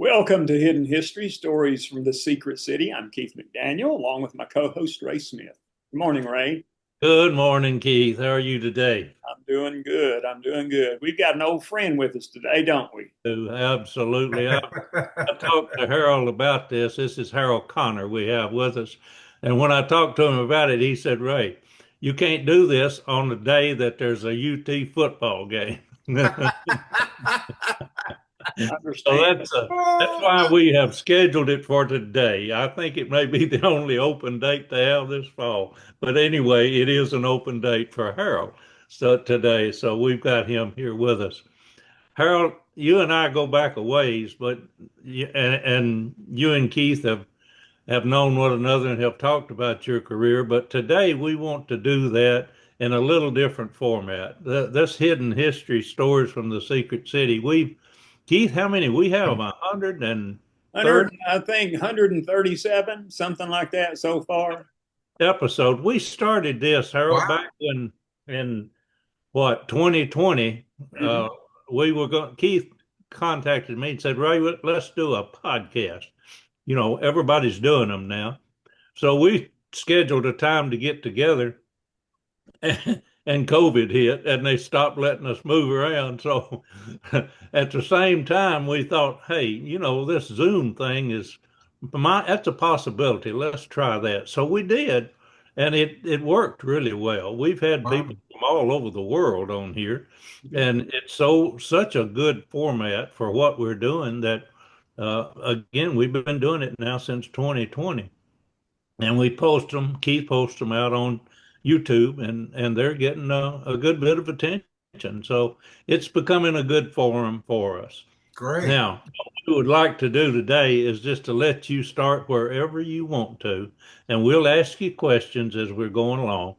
Welcome to Hidden History, Stories from the Secret City. I'm Keith McDaniel, along with my co-host, Ray Smith. Good morning, Ray. Good morning, Keith. How are you today? I'm doing good. I'm doing good. We've got an old friend with us today, don't we? Absolutely. I talked to Harold about this. This is Harold Connor we have with us. And when I talked to him about it, he said, Ray, you can't do this on the day that there's a UT football game. I So understand. that's why we have scheduled it for today. I think it may be the only open date they have this fall. But anyway, it is an open date for Harold today. So we've got him here with us. Harold, you and I go back a ways, but and you and Keith have known one another and have talked about your career. But today we want to do that in a little different format. This hidden history stories from the secret city. Keith, how many? We have 130 I think 137, something like that so far. episode. We started this, Harold, Wow. back in what 2020. Mhm. We were going. Keith contacted me and said, "Ray, let's do a podcast." You know, everybody's doing them now, so we scheduled a time to get together, and COVID hit, and they stopped letting us move around. So, at the same time, we thought, "Hey, this Zoom thing that's a possibility. Let's try that." So we did, and it worked really well. We've had Wow. people from all over the world on here, and it's such a good format for what we're doing that again, we've been doing it now since 2020, and we post them. Keith posts them out on YouTube, and they're getting a good bit of attention. So it's becoming a good forum for us. Great. Now, what we would like to do today is just to let you start wherever you want to, and we'll ask you questions as we're going along.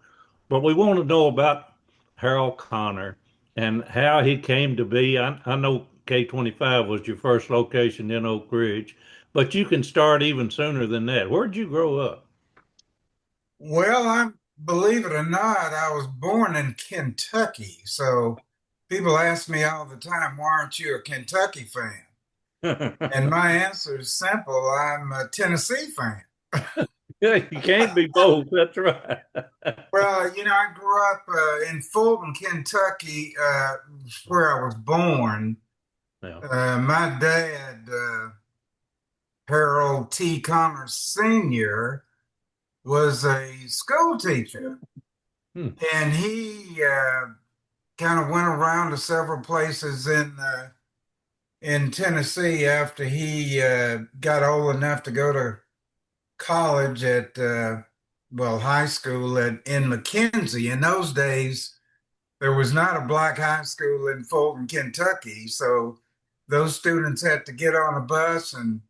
But we want to know about Harold Connor and how he came to be. I know K25 was your first location in Oak Ridge, but you can start even sooner than that. Where'd you grow up? Well, I believe it or not, I was born in Kentucky. So people ask me all the time, why aren't you a Kentucky fan? And my answer is simple. I'm a Tennessee fan. Yeah, you can't be both. That's right. Well, I grew up in Fulton, Kentucky, where I was born. Yeah. My dad, Harold T. Connor Sr., was a school teacher. Hmm. And he kind of went around to several places in Tennessee after he got old enough to go to college at high school in McKenzie. In those days, there was not a black high school in Fulton, Kentucky, so those students had to get on a bus and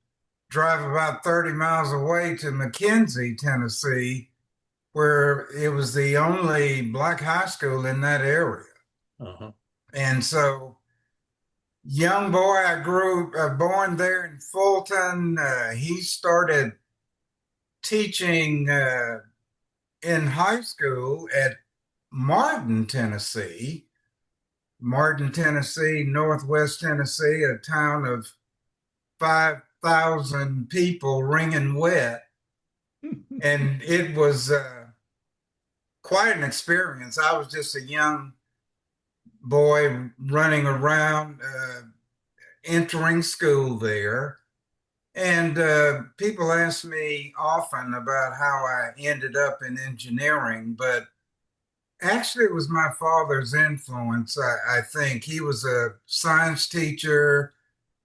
drive about 30 miles away to McKenzie, Tennessee, where it was the only black high school in that area. Uh-huh. And so, young boy, I grew born there in Fulton. He started teaching in high school at Martin, Tennessee. Martin, Tennessee, Northwest Tennessee, a town of 5,000 people wringing wet. And it was quite an experience. I was just a young boy running around, entering school there. And people ask me often about how I ended up in engineering, but actually it was my father's influence. I think he was a science teacher.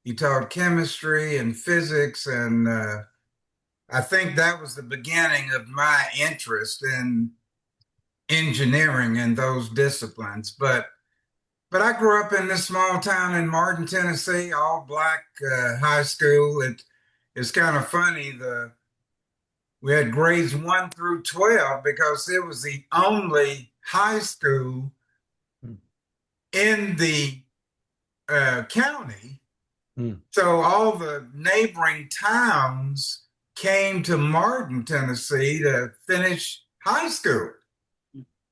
He taught chemistry and physics, and I think that was the beginning of my interest in engineering and those disciplines. But I grew up in this small town in Martin, Tennessee, all black high school. It's kind of funny. We had grades 1 through 12 because it was the only high school in the county. So all the neighboring towns came to Martin, Tennessee to finish high school.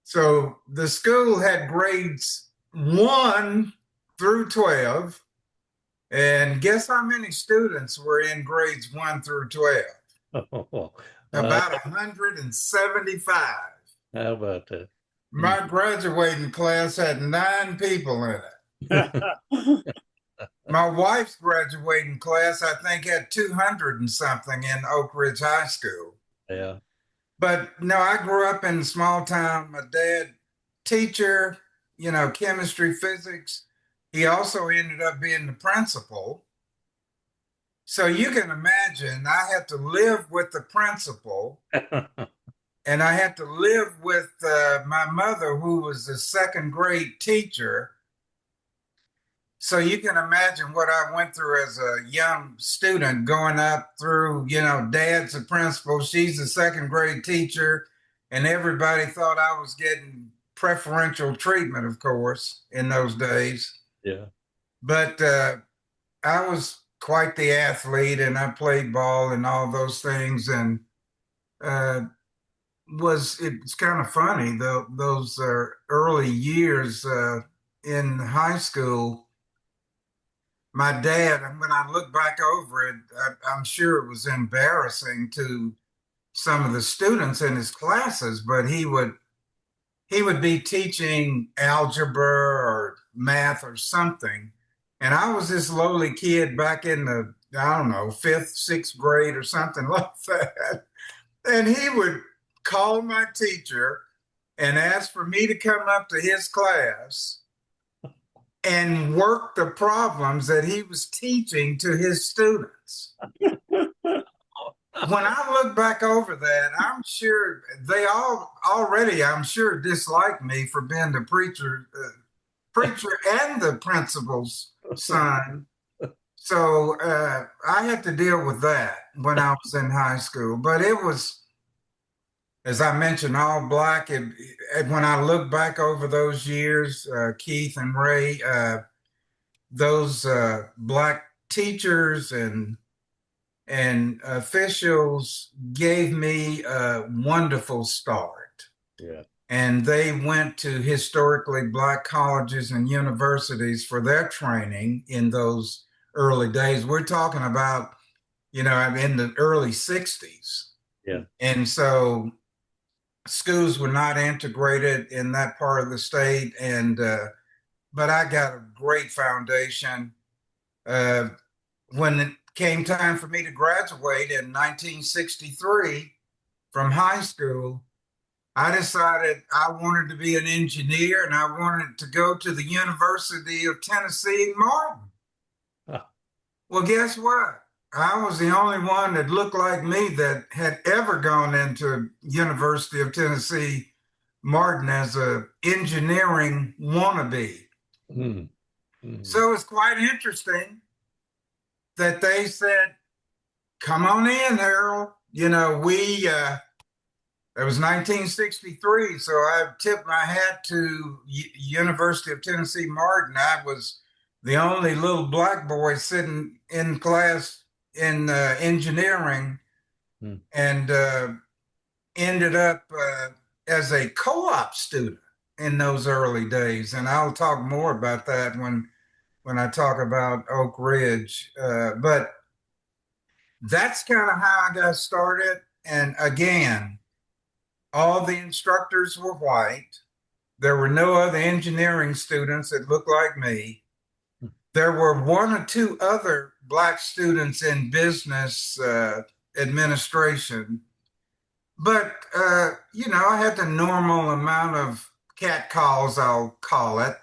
So the school had grades 1 through 12, And guess how many students were in grades 1 through 12? Oh, About 175. how about that? My graduating class had 9 people in it. My wife's graduating class, I think, had 200 and something in Oak Ridge High School. Yeah. But no, I grew up in a small town. My dad, teacher, chemistry, physics. He also ended up being the principal. So you can imagine I had to live with the principal and I had to live with my mother, who was a second grade teacher. So you can imagine what I went through as a young student going up through, dad's a principal, she's a second grade teacher, and everybody thought I was getting preferential treatment, of course, in those days. Yeah. But I was quite the athlete, and I played ball and all those things, and it's kind of funny though, those early years in high school. My dad, when I look back over it, I'm sure it was embarrassing to some of the students in his classes, but he would be teaching algebra or math or something, and I was this lowly kid back in the, I don't know, 5th, 6th grade or something like that, and he would call my teacher and ask for me to come up to his class and work the problems that he was teaching to his students. When I look back over that, I'm sure they all already, I'm sure, dislike me for being the preacher and the principal's son. So I had to deal with that when I was in high school. But it was, as I mentioned, all black. When I look back over those years, Keith and Ray, those black teachers and officials gave me a wonderful start. Yeah. And they went to historically black colleges and universities for their training in those early days. We're talking about, in the early 60s. Yeah. And so schools were not integrated in that part of the state. But I got a great foundation. When it came time for me to graduate in 1963 from high school, I decided I wanted to be an engineer and I wanted to go to the University of Tennessee, Martin. Huh. Well, guess what? I was the only one that looked like me that had ever gone into University of Tennessee, Martin, as an engineering wannabe. Mm. Mm. So it's quite interesting that they said, come on in, Harold. It was 1963, so I tipped my hat to University of Tennessee, Martin. I was the only little black boy sitting in class in engineering, and ended up as a co-op student in those early days. And I'll talk more about that when I talk about Oak Ridge. But that's kind of how I got started. And again, all the instructors were white. There were no other engineering students that looked like me. There were 1 or 2 other black students in business administration. But, I had the normal amount of cat calls, I'll call it.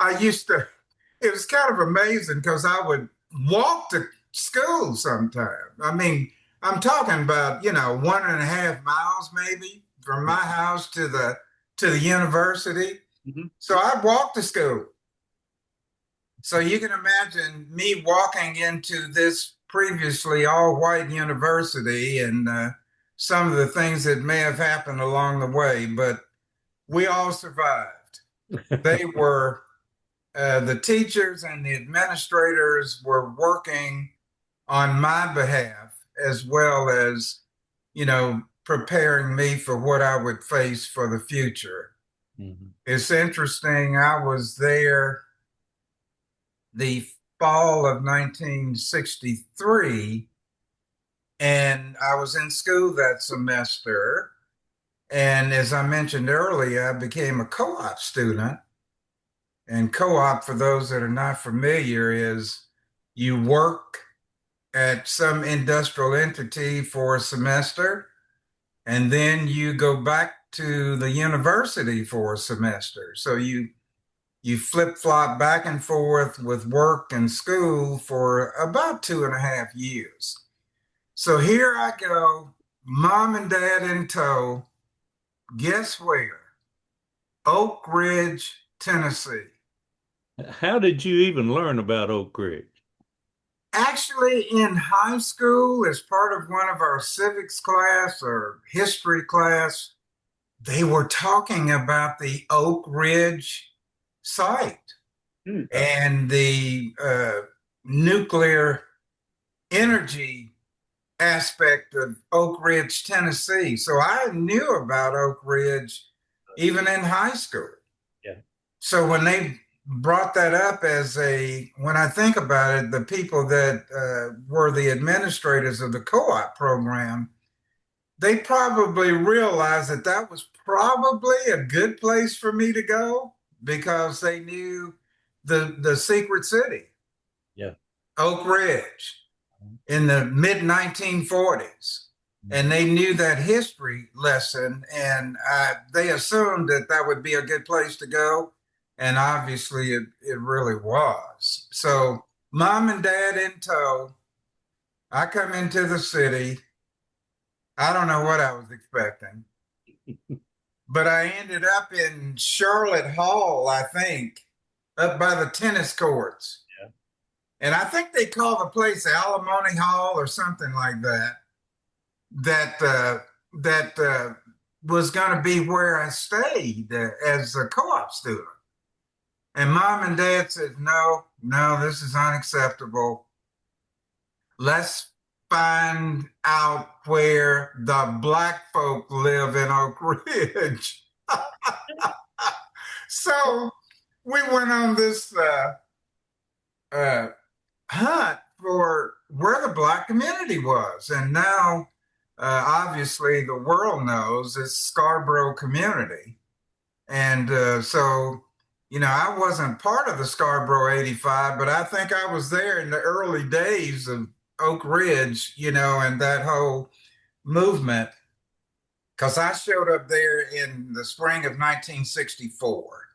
It was kind of amazing because I would walk to school sometimes. I mean, I'm talking about, 1.5 miles maybe from my house to the university. Mm-hmm. So I'd walk to school. So you can imagine me walking into this previously all-white university and some of the things that may have happened along the way, but we all survived. They were, the teachers and the administrators were working on my behalf, as well as, preparing me for what I would face for the future. Mm-hmm. It's interesting. I was there. The fall of 1963, and I was in school that semester. And as I mentioned earlier, I became a co-op student. And co-op, for those that are not familiar, is you work at some industrial entity for a semester, and then you go back to the university for a semester. So you flip-flop back and forth with work and school for about 2.5 years. So here I go, mom and dad in tow. Guess where? Oak Ridge, Tennessee. How did you even learn about Oak Ridge? Actually, in high school, as part of one of our civics class or history class, they were talking about the Oak Ridge site and the nuclear energy aspect of Oak Ridge, Tennessee. So I knew about Oak Ridge even in high school. Yeah. So when they brought that up when I think about it, the people that were the administrators of the co-op program, they probably realized that that was probably a good place for me to go because they knew the secret city, Yeah. Oak Ridge, in the mid 1940s. And they knew that history lesson, and they assumed that that would be a good place to go. And obviously, it really was. So, mom and dad in tow, I come into the city. I don't know what I was expecting, but I ended up in Charlotte Hall, I think, up by the tennis courts. Yeah. And I think they call the place Alimony Hall or something like that. That was going to be where I stayed as a co-op student. And mom and dad said, no, this is unacceptable. Let's find out where the black folk live in Oak Ridge. So we went on this hunt for where the black community was. And now, obviously, the world knows it's Scarborough community. And so, I wasn't part of the Scarborough 85, but I think I was there in the early days of Oak Ridge, and that whole movement, because I showed up there in the spring of 1964.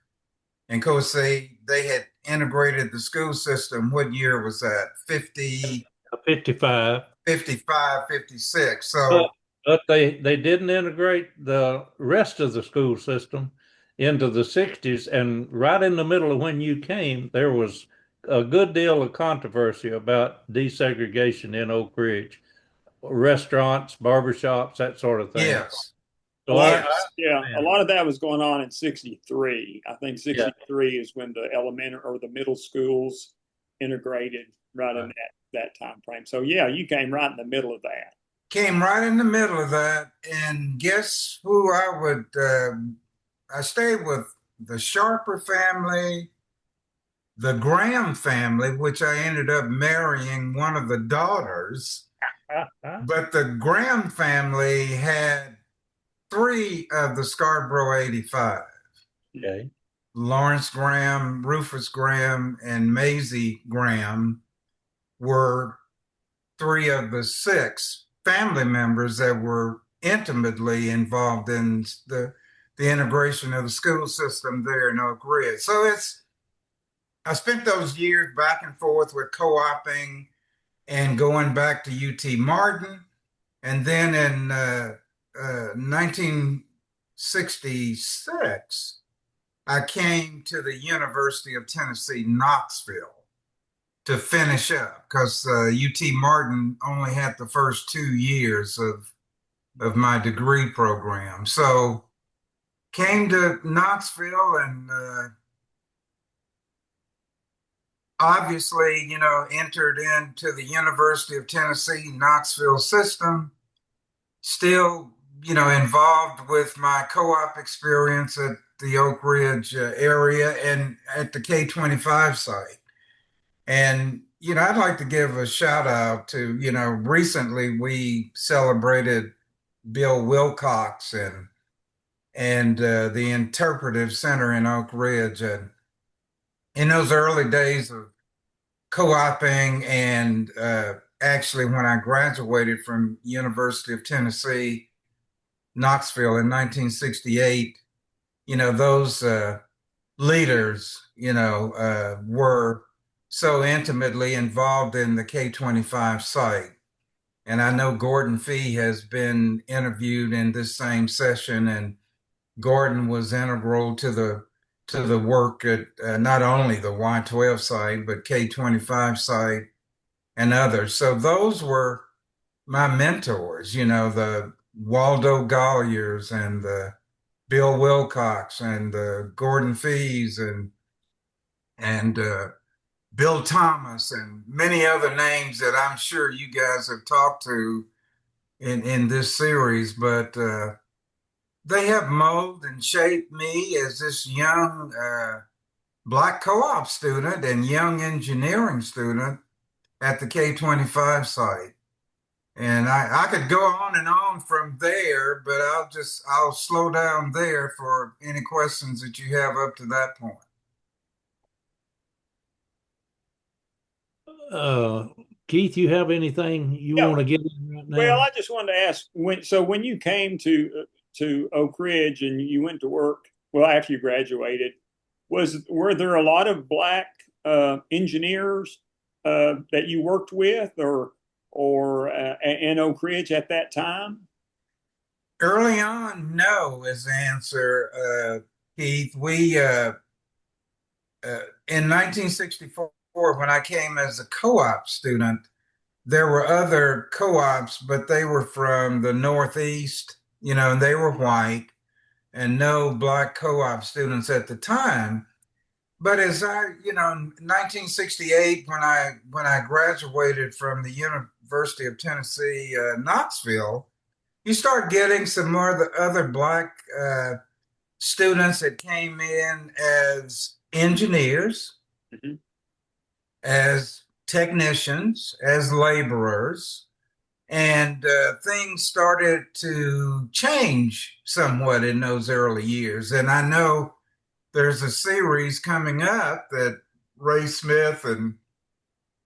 And of course, they had integrated the school system. What year was that? 55. 55, 56. So, but they didn't integrate the rest of the school system into the 60s. And right in the middle of when you came, there was a good deal of controversy about desegregation in Oak Ridge, restaurants, barbershops, that sort of thing. yes. So Yes. A lot of that was going on in 63. I think 63 is when the elementary or the middle schools integrated right in that time frame. So yeah, you came right in the middle of that. Came right in the middle of that. And guess who I stayed with the Sharper family, the Graham family, which I ended up marrying one of the daughters. But the Graham family had 3 of the Scarborough 85. Okay. Lawrence Graham, Rufus Graham, and Maisie Graham were 3 of the 6 family members that were intimately involved in the integration of the school system there in Oak Ridge. So I spent those years back and forth with co-oping and going back to UT Martin. And then in 1966, I came to the University of Tennessee, Knoxville, to finish up because UT Martin only had the first 2 years of my degree program. So came to Knoxville and obviously, entered into the University of Tennessee Knoxville system, still, involved with my co-op experience at the Oak Ridge area and at the K-25 site. And, I'd like to give a shout out to, recently we celebrated Bill Wilcox and the Interpretive Center in Oak Ridge. And in those early days of co-oping and actually when I graduated from University of Tennessee, Knoxville in 1968, those leaders, were so intimately involved in the K-25 site. And I know Gordon Fee has been interviewed in this same session, and Gordon was integral to the work at not only the Y-12 site, but K-25 site and others. So those were my mentors, the Waldo Golliers and the Bill Wilcox and the Gordon Fees and Bill Thomas and many other names that I'm sure you guys have talked to in this series, but they have molded and shaped me as this young Black co-op student and young engineering student at the K-25 site. And I could go on and on from there, but I'll slow down there for any questions that you have up to that point. Keith, you have anything you want to get in right now? Well, I just wanted to ask when you came to Oak Ridge and you went to work, well, after you graduated, were there a lot of Black engineers that you worked with or in Oak Ridge at that time? Early on, no is the answer, Keith. We in 1964, when I came as a co-op student, there were other co-ops, but they were from the Northeast, and they were white, and no Black co-op students at the time. But as in 1968, when I graduated from the University of Tennessee, Knoxville, you start getting some more of the other Black students that came in as engineers, mm-hmm. as technicians, as laborers, and things started to change somewhat in those early years. And I know there's a series coming up that Ray Smith and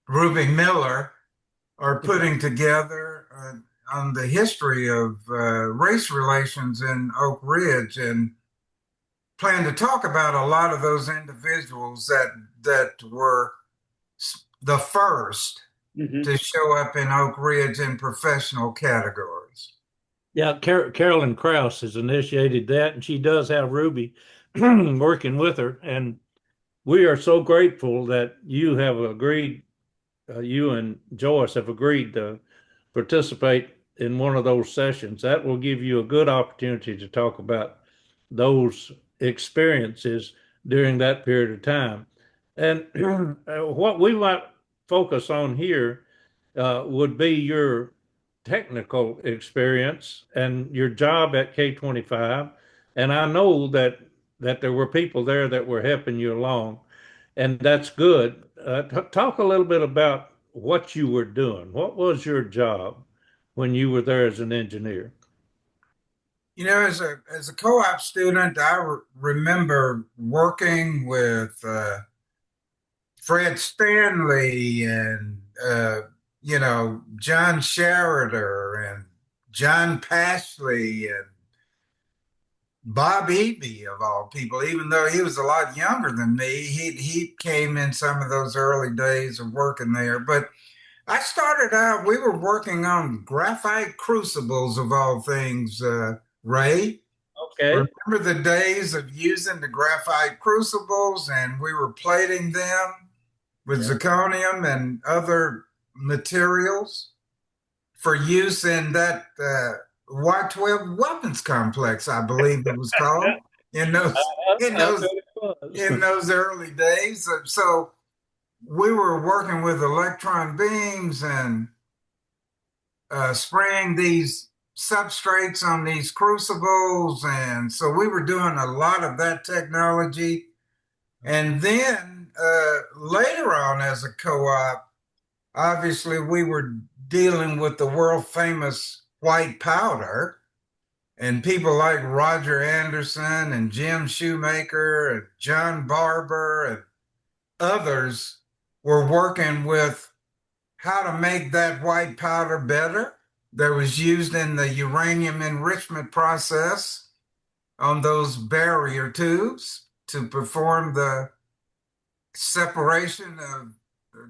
Ruby Miller are putting together on the history of race relations in Oak Ridge, and plan to talk about a lot of those individuals that were the first mm-hmm. to show up in Oak Ridge in professional categories. Yeah, Carolyn Krause has initiated that, and she does have Ruby working with her. And we are so grateful that you have agreed, you and Joyce have agreed to participate in one of those sessions. That will give you a good opportunity to talk about those experiences during that period of time. And what we might focus on here would be your technical experience and your job at K-25. And I know that there were people there that were helping you along, and that's good. Talk a little bit about what you were doing. What was your job when you were there as an engineer? As a co-op student, I remember working with Fred Stanley and John Sheridan and John Pashley and Bob Eby, of all people. Even though he was a lot younger than me, he came in some of those early days of working there. But I started out, we were working on graphite crucibles, of all things, Ray. Okay. Remember the days of using the graphite crucibles, and we were plating them with zirconium and other materials for use in that Y-12 weapons complex, I believe it was called, in those early days. So we were working with electron beams and spraying these substrates on these crucibles. And so we were doing a lot of that technology. And then later on as a co-op, obviously we were dealing with the world famous white powder, and people like Roger Anderson and Jim Shoemaker and John Barber and others were working with how to make that white powder better that was used in the uranium enrichment process on those barrier tubes to perform the separation of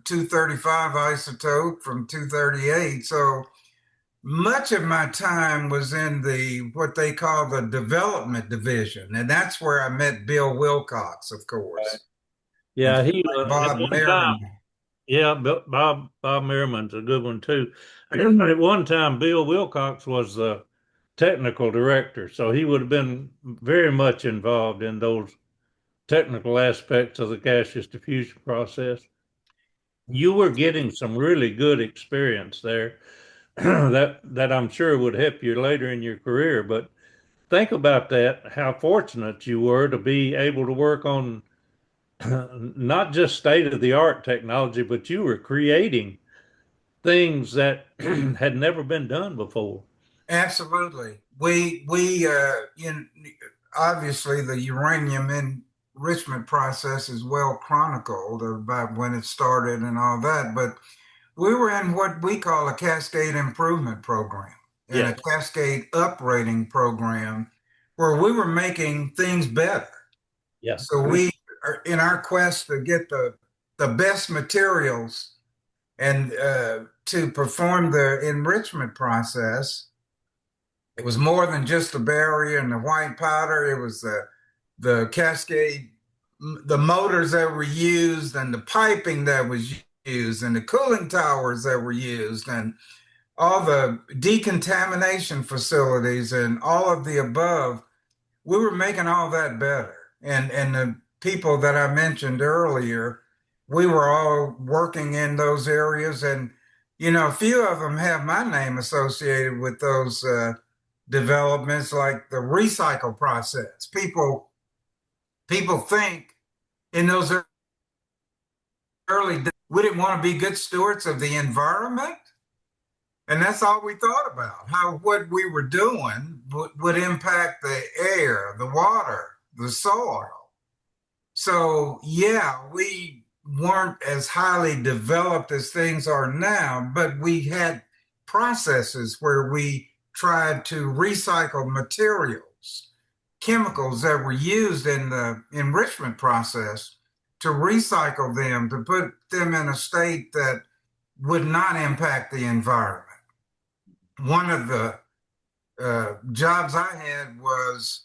235 isotope from 238. So much of my time was in the what they call the development division, and that's where I met Bill Wilcox, of course, and Yeah, he at Bob one time. Merriman. Yeah, Bob Merriman's a good one too. At one time, Bill Wilcox was the technical director, so he would have been very much involved in those technical aspects of the gaseous diffusion process. You were getting some really good experience there that I'm sure would help you later in your career. But think about that, how fortunate you were to be able to work on not just state of the art technology, but you were creating things that had never been done before. Absolutely. We in obviously the uranium enrichment process is well chronicled about when it started and all that, but we were in what we call a cascade improvement program and a Yes. cascade uprating program where we were making things better. Yeah. So we are in our quest to get the best materials and to perform the enrichment process. It was more than just the barrier and the white powder. It was the cascade, the motors that were used, and the piping that was used, and the cooling towers that were used, and all the decontamination facilities, and all of the above. We were making all that better. And the people that I mentioned earlier, we were all working in those areas, and a few of them have my name associated with those developments, like the recycle process. People think in those early days we didn't want to be good stewards of the environment, and that's all we thought about, how what we were doing would impact the air, the water, the soil. So yeah, we weren't as highly developed as things are now, but we had processes where we tried to recycle materials, chemicals that were used in the enrichment process, to recycle them, to put them in a state that would not impact the environment. One of the jobs I had was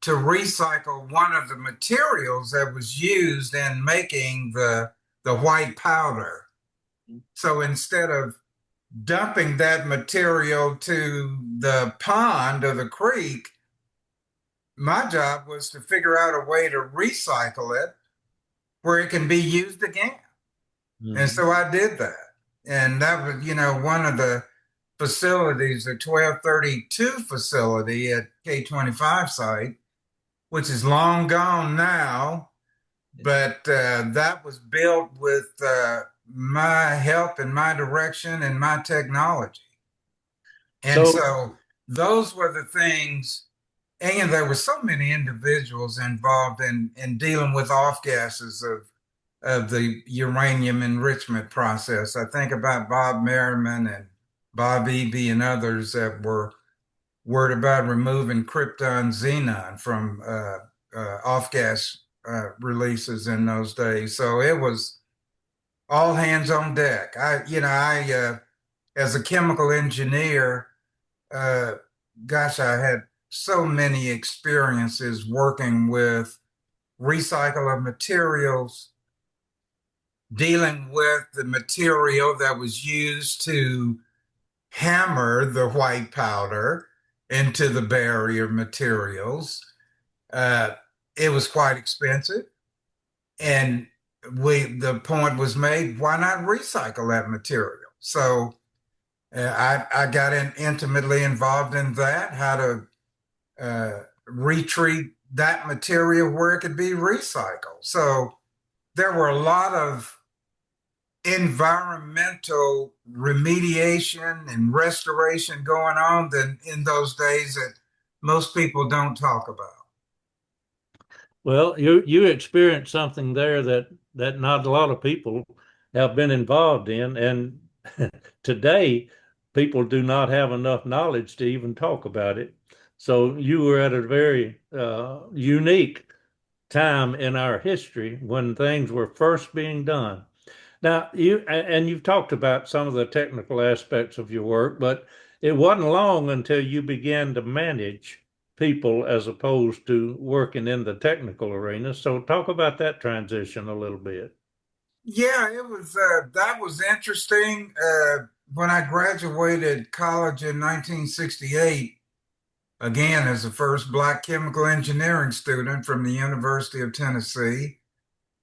to recycle one of the materials that was used in making the white powder. So instead of dumping that material to the pond or the creek, my job was to figure out a way to recycle it where it can be used again. Mm-hmm. And so I did that. And that was, one of the facilities, the 1232 facility at K25 site, which is long gone now, but that was built with my help and my direction and my technology. And so those were the things, and there were so many individuals involved in dealing with off gases of the uranium enrichment process. I think about Bob Merriman and Bob Eby and others that were worried about removing krypton xenon from off-gas releases in those days. So it was all hands on deck. I as a chemical engineer, gosh, I had so many experiences working with recycle of materials, dealing with the material that was used to hammer the white powder into the barrier materials. It was quite expensive, and the point was made, why not recycle that material? So I got intimately involved in that, how to retreat that material where it could be recycled. So there were a lot of environmental remediation and restoration going on than in those days that most people don't talk about. Well, you experienced something there that not a lot of people have been involved in, and today people do not have enough knowledge to even talk about it. So you were at a very unique time in our history when things were first being done. Now, you've talked about some of the technical aspects of your work, but it wasn't long until you began to manage people as opposed to working in the technical arena. So talk about that transition a little bit. Yeah, it was that was interesting. When I graduated college in 1968, again as the first Black chemical engineering student from the University of Tennessee,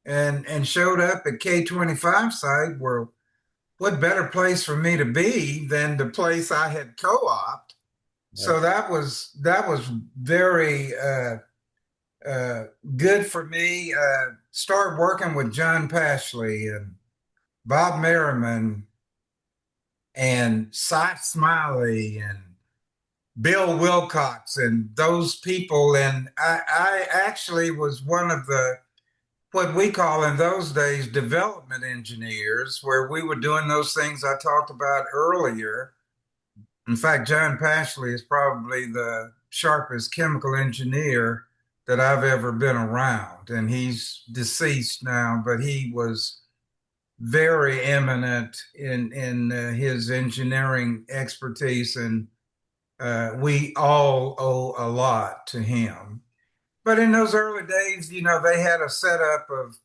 and showed up at K25 site where what better place for me to be than the place I had co-opted. So that was very good for me. Started working with John Pashley and Bob Merriman and Cy Smiley and Bill Wilcox and those people. And I actually was one of the what we call in those days development engineers, where we were doing those things I talked about earlier. In fact, John Pashley is probably the sharpest chemical engineer that I've ever been around. And he's deceased now, but he was very eminent in his engineering expertise. And we all owe a lot to him. But in those early days, they had a setup of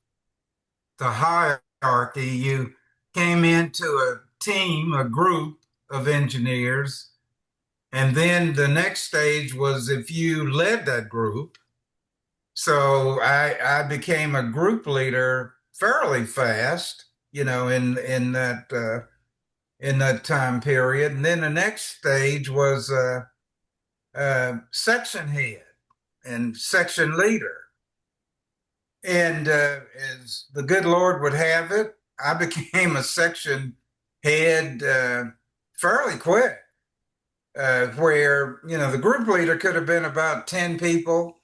the hierarchy. You came into a team, a group of engineers, and then the next stage was if you led that group. So I became a group leader fairly fast, in that time period. And then the next stage was section head and section leader. And as the good Lord would have it, I became a section head fairly quick, where, the group leader could have been about 10 people.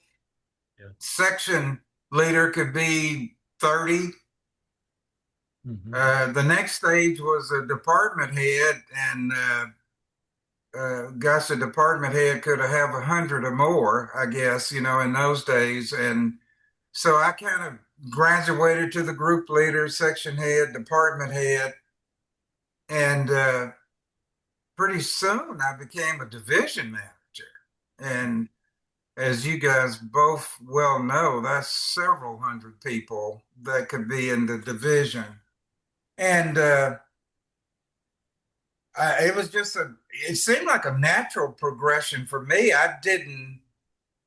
Yeah. Section leader could be 30. Mm-hmm. The next stage was a department head, and gosh, a department head could have 100 or more, I guess, in those days. And so I kind of graduated to the group leader, section head, department head, and pretty soon I became a division manager. And as you guys both well know, that's several hundred people that could be in the division. And it seemed like a natural progression for me. I didn't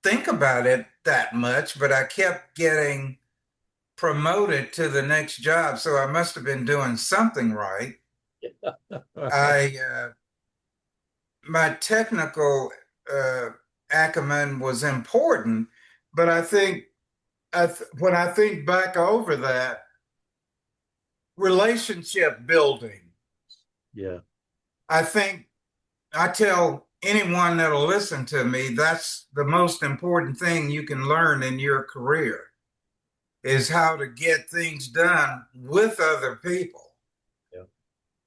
think about it that much, but I kept getting promoted to the next job. So I must have been doing something right. My technical acumen was important, but I think when I think back over that, relationship building. Yeah. I think I tell anyone that'll listen to me, that's the most important thing you can learn in your career, is how to get things done with other people. Yeah.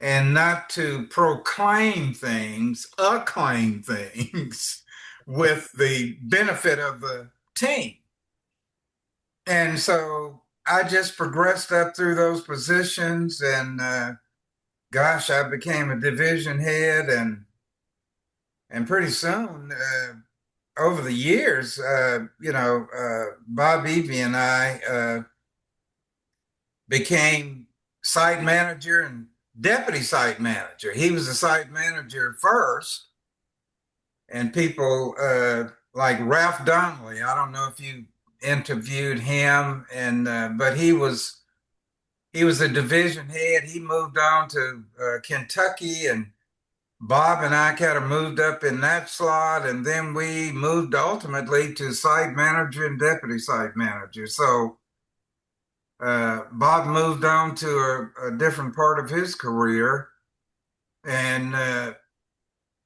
And not to acclaim things with the benefit of the team. And so I just progressed up through those positions, and gosh, I became a division head, and pretty soon, over the years, Bob Evie and I became site manager and deputy site manager. He was a site manager first, and people like Ralph Donnelly, I don't know if you interviewed him, but he was a division head. He moved on to Kentucky, and Bob and I kind of moved up in that slot, and then we moved ultimately to site manager and deputy site manager. So Bob moved on to a different part of his career, and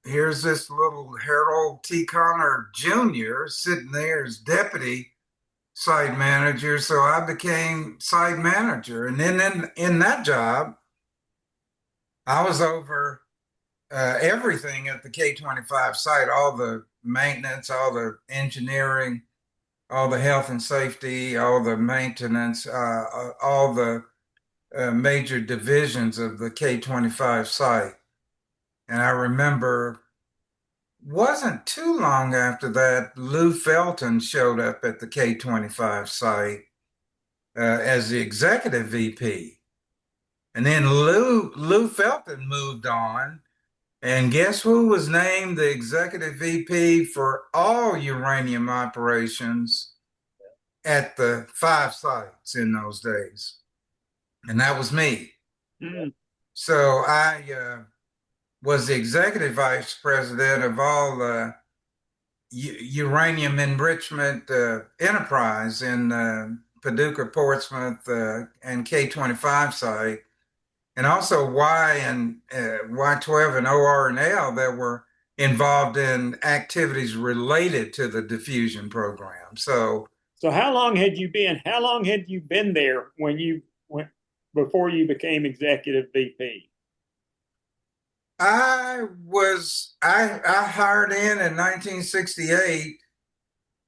here's this little Harold T. Connor Jr. sitting there as deputy site manager. So I became site manager. And then in that job, I was over everything at the K-25 site, all the maintenance, all the engineering, all the health and safety, all the maintenance, all the major divisions of the K-25 site. And I remember wasn't too long after that, Lou Felton showed up at the K-25 site as the executive VP. And then Lou Felton moved on. And guess who was named the executive VP for all uranium operations at the 5 sites in those days? And that was me. Mm. So I was the executive vice president of all the uranium enrichment enterprise in Paducah, Portsmouth, and K-25 site, and also Y and Y12 and OR&L that were involved in activities related to the diffusion program. So how long had you been? How long had you been there when you went before you became executive VP? I hired in 1968.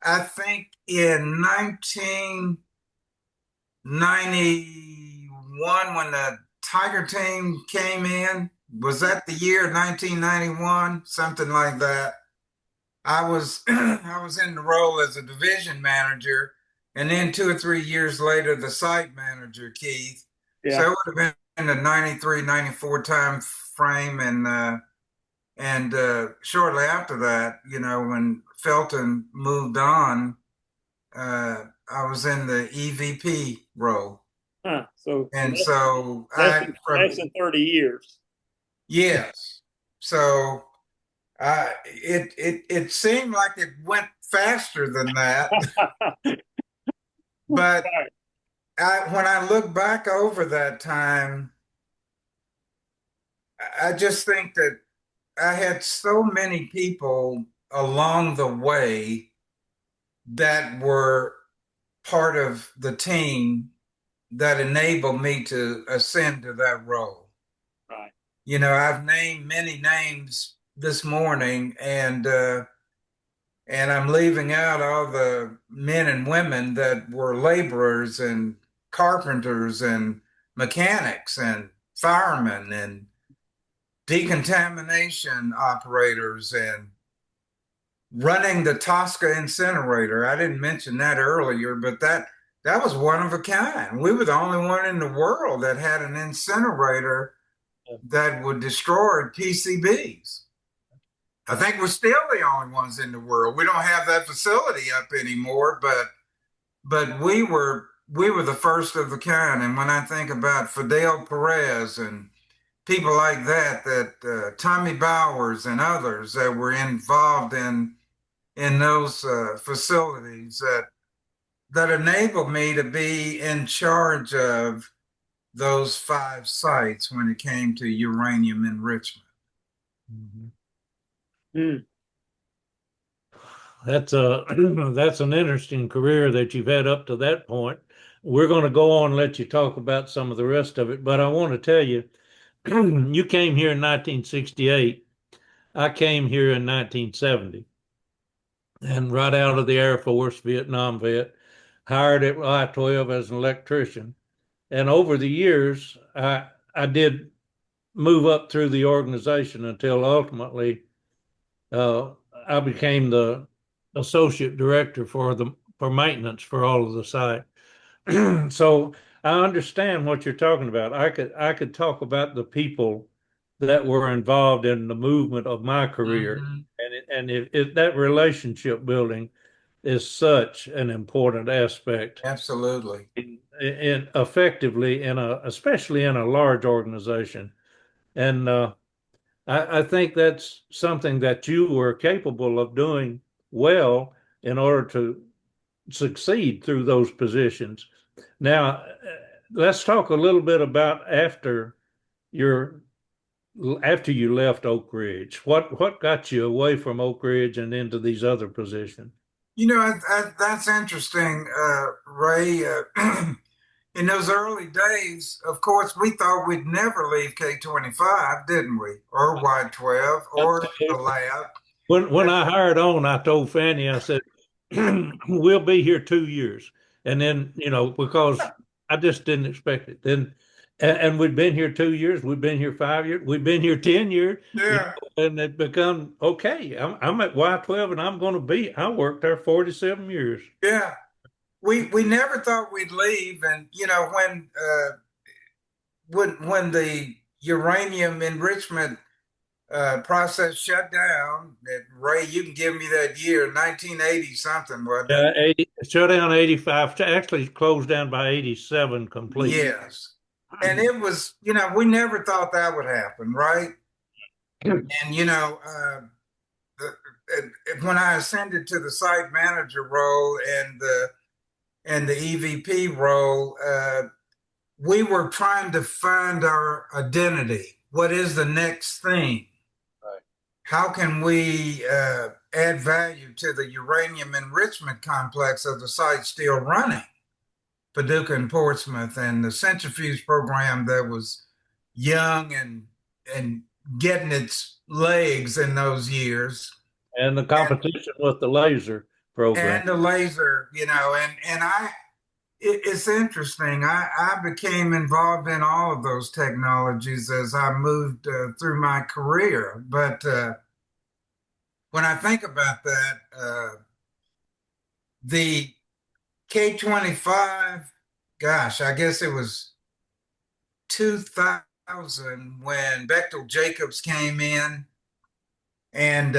I think in 1991 when the Tiger team came in. Was that the year 1991? Something like that. I was I was in the role as a division manager, and then 2 or 3 years later, the site manager, Keith. So Yeah. it would have been the 93, 94 time frame, and shortly after that, when Felton moved on, I was in the EVP role. Huh. So And so less than 30 years. yes. So it seemed like it went faster than that. But when I look back over that time, I just think that I had so many people along the way that were part of the team that enabled me to ascend to that role. Right. I've named many names this morning, and I'm leaving out all the men and women that were laborers and carpenters and mechanics and firemen and decontamination operators and running the Tosca incinerator. I didn't mention that earlier, but that was one of a kind. We were the only one in the world that had an incinerator that would destroy PCBs. I think we're still the only ones in the world. We don't have that facility up anymore, but we were the first of the kind. And when I think about Fidel Perez and people like that Tommy Bowers and others that were involved in those facilities that enabled me to be in charge of those 5 sites when it came to uranium enrichment. Mm-hmm. Mm. That's that's an interesting career that you've had up to that point. We're going to go on and let you talk about some of the rest of it, but I want to tell you, you came here in 1968. I came here in 1970, and right out of the Air Force, Vietnam vet, hired at I-12 as an electrician. And over the years, I did move up through the organization until ultimately I became the associate director for maintenance for all of the site. So I understand what you're talking about. I could talk about the people that were involved in the movement of my career, Mm-hmm. and that relationship building is such an important aspect. Absolutely. In effectively especially in a large organization, and I think that's something that you were capable of doing well in order to succeed through those positions. Now, let's talk a little bit about your after you left Oak Ridge. What got you away from Oak Ridge and into these other positions? That's interesting, Ray. In those early days, of course, we thought we'd never leave K-25, didn't we? Or Y-12 or the lab. When I hired on, I told Fanny, I said, we'll be here 2 years. And then, because I just didn't expect it. And we'd been here 2 years, we've been here 5 years, we've been here 10 years, Yeah. and it become okay. I'm at Y12 and I worked there 47 years. Yeah. We never thought we'd leave. And, when the uranium enrichment process shut down, Ray, you can give me that year, 1980 something, wasn't it? 80, shut down 85, actually closed down by 87 completely. Yes. And it was, we never thought that would happen, right? And, when I ascended to the site manager role and the EVP role, we were trying to find our identity. What is the next thing? Right. How can we add value to the uranium enrichment complex of the site still running, Paducah and Portsmouth, and the centrifuge program that was young and getting its legs in those years, And the competition with the laser program. and the laser, it's interesting. I became involved in all of those technologies as I moved through my career. But when I think about that, the K-25, gosh, I guess it was 2000 when Bechtel Jacobs came in. And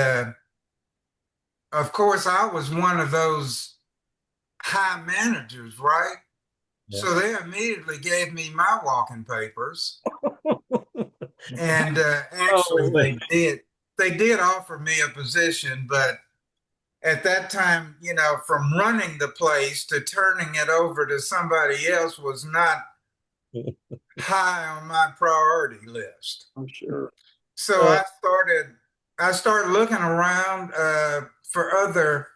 of course, I was one of those high managers, right? Yeah. So they immediately gave me my walking papers. And actually, they did offer me a position, but at that time, from running the place to turning it over to somebody else was not high on my priority list. I'm sure. So I started looking around for other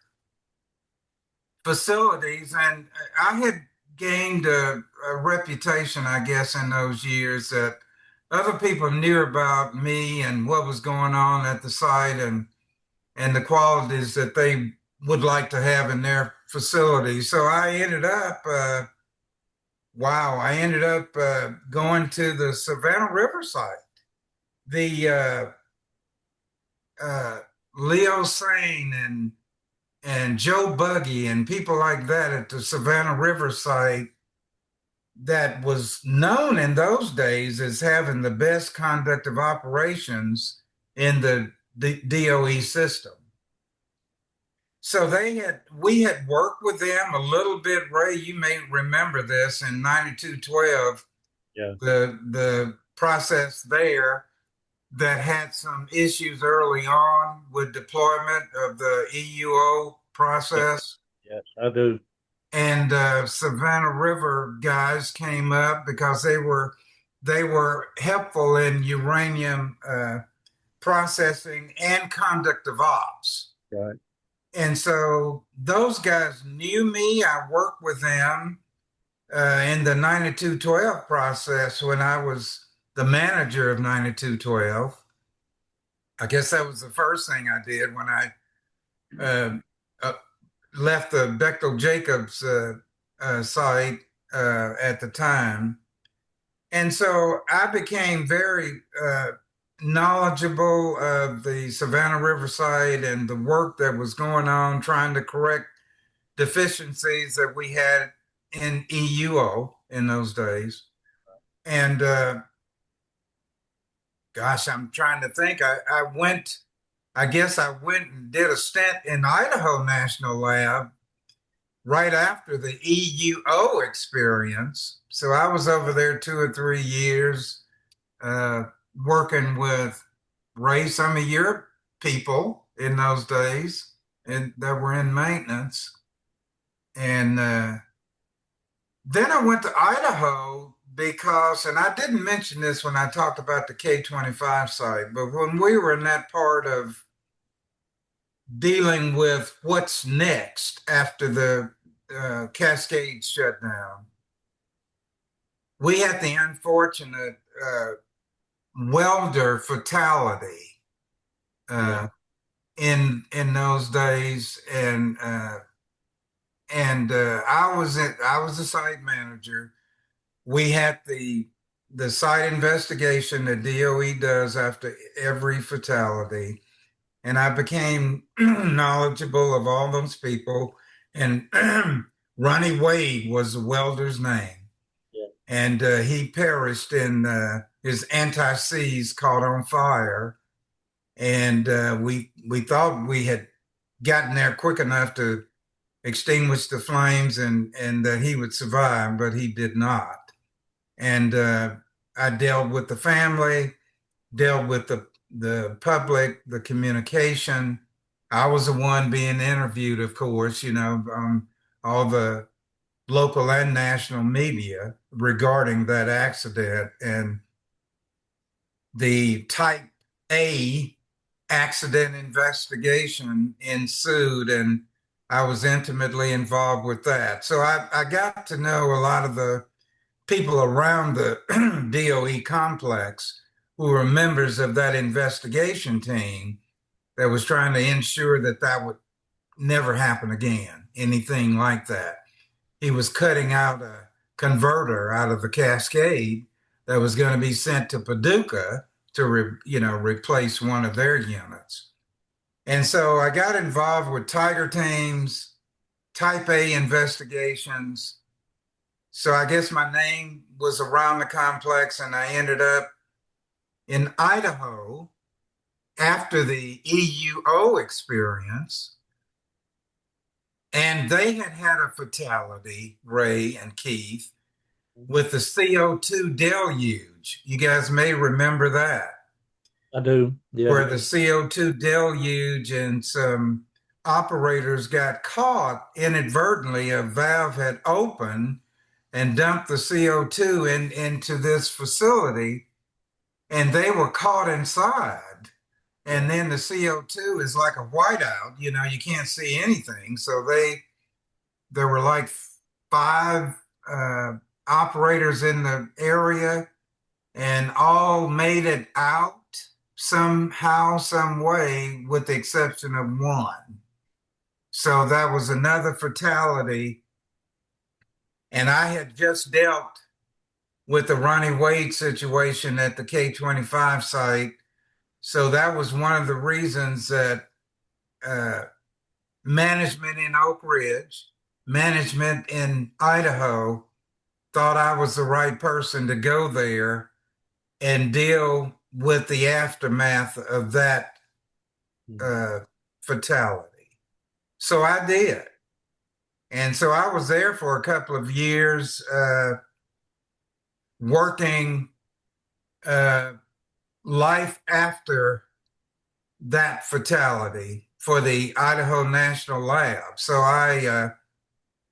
facilities, and I had gained a reputation, I guess, in those years that other people knew about me and what was going on at the site and the qualities that they would like to have in their facility. So I ended up, going to the Savannah River site. The Leo Sane and Joe Buggy and people like that at the Savannah River site that was known in those days as having the best conduct of operations in the DOE system. So we had worked with them a little bit. Ray, you may remember this in 9212, yeah. the process there that had some issues early on with deployment of the EUO process. Yes, I do. And Savannah River guys came up because they were helpful in uranium processing and conduct of ops. Right. And so those guys knew me. I worked with them in the 9212 process when I was the manager of 9212. I guess that was the first thing I did when I left the Bechtel Jacobs site at the time. And so I became very knowledgeable of the Savannah River site and the work that was going on trying to correct deficiencies that we had in EUO in those days. And gosh, I'm trying to think. I went and did a stint in Idaho National Lab right after the EUO experience. So I was over there 2 or 3 years working with Ray, some of your people in those days that were in maintenance. And Then I went to Idaho because, and I didn't mention this when I talked about the K-25 site, but when we were in that part of dealing with what's next after the Cascades shut down, we had the unfortunate welder fatality in those days, and I was the site manager. We had the site investigation that DOE does after every fatality, and I became knowledgeable of all those people. And Ronnie Wade was the welder's name, and he perished in his anti-seize caught on fire. And we thought we had gotten there quick enough to extinguish the flames and that he would survive, but he did not. And I dealt with the family, dealt with the public, the communication. I was the one being interviewed, of course, all the local and national media regarding that accident. And the type A accident investigation ensued, and I was intimately involved with that. So I got to know a lot of the people around the DOE complex who were members of that investigation team that was trying to ensure that that would never happen again, anything like that. He was cutting out a converter out of the Cascade that was going to be sent to Paducah to replace one of their units. And so I got involved with Tiger teams, Type A investigations. So I guess my name was around the complex, and I ended up in Idaho after the EUO experience. And they had had a fatality, Ray and Keith, with the CO2 deluge. You guys may remember that. I do. Yeah. Where the CO2 deluge and some operators got caught inadvertently. A valve had opened and dumped the CO2 into this facility, and they were caught inside. And then the CO2 is like a whiteout, you can't see anything. So there were like 5 operators in the area, and all made it out somehow, some way, with the exception of one. So that was another fatality. And I had just dealt with the Ronnie Wade situation at the K-25 site. So that was one of the reasons that management in Oak Ridge, management in Idaho thought I was the right person to go there and deal with the aftermath of that fatality. So I did. And so I was there for a couple of years working life after that fatality for the Idaho National Lab. So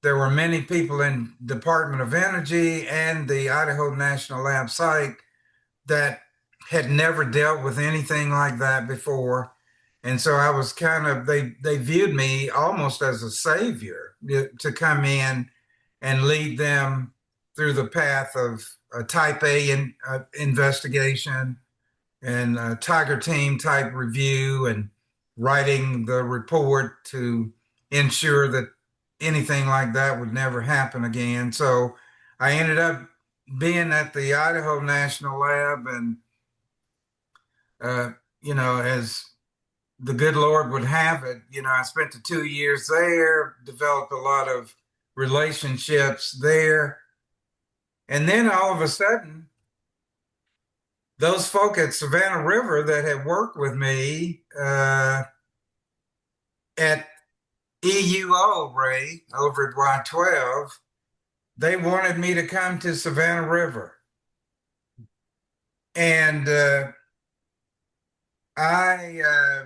there were many people in Department of Energy and the Idaho National Lab site that had never dealt with anything like that before. And so I was they viewed me almost as a savior to come in and lead them through the path of a Type A investigation and a Tiger team type review and writing the report to ensure that anything like that would never happen again. So I ended up being at the Idaho National Lab, and as the good Lord would have it, I spent the 2 years there, developed a lot of relationships there. And then all of a sudden, those folk at Savannah River that had worked with me at EUO, Ray, over at Y12, they wanted me to come to Savannah River. And I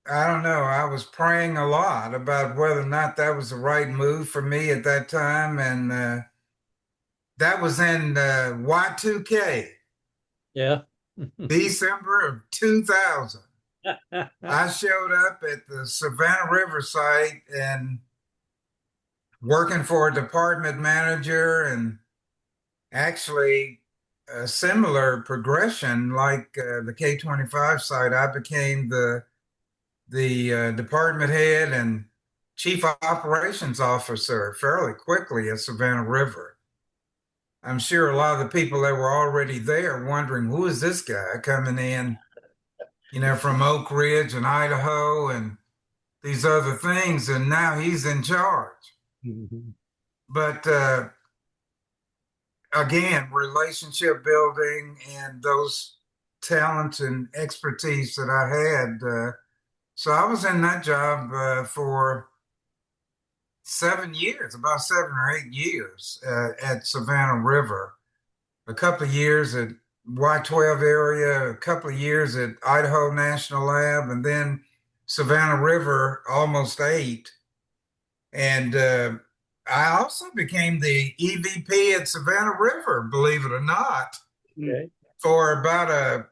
don't know, I was praying a lot about whether or not that was the right move for me at that time. And that was in Y2K, Yeah. December of 2000. I showed up at the Savannah River site and working for a department manager, and actually a similar progression like the K-25 site. I became the department head and chief operations officer fairly quickly at Savannah River. I'm sure a lot of the people that were already there wondering, who is this guy coming in, from Oak Ridge and Idaho and these other things, and now he's in charge. Mhm. But again, relationship building and those talents and expertise that I had. So I was in that job for 7 years, about 7 or 8 years at Savannah River. A couple of years at Y12 area, a couple of years at Idaho National Lab, and then Savannah River, almost 8. And I also became the EVP at Savannah River, believe it or not, Okay. for about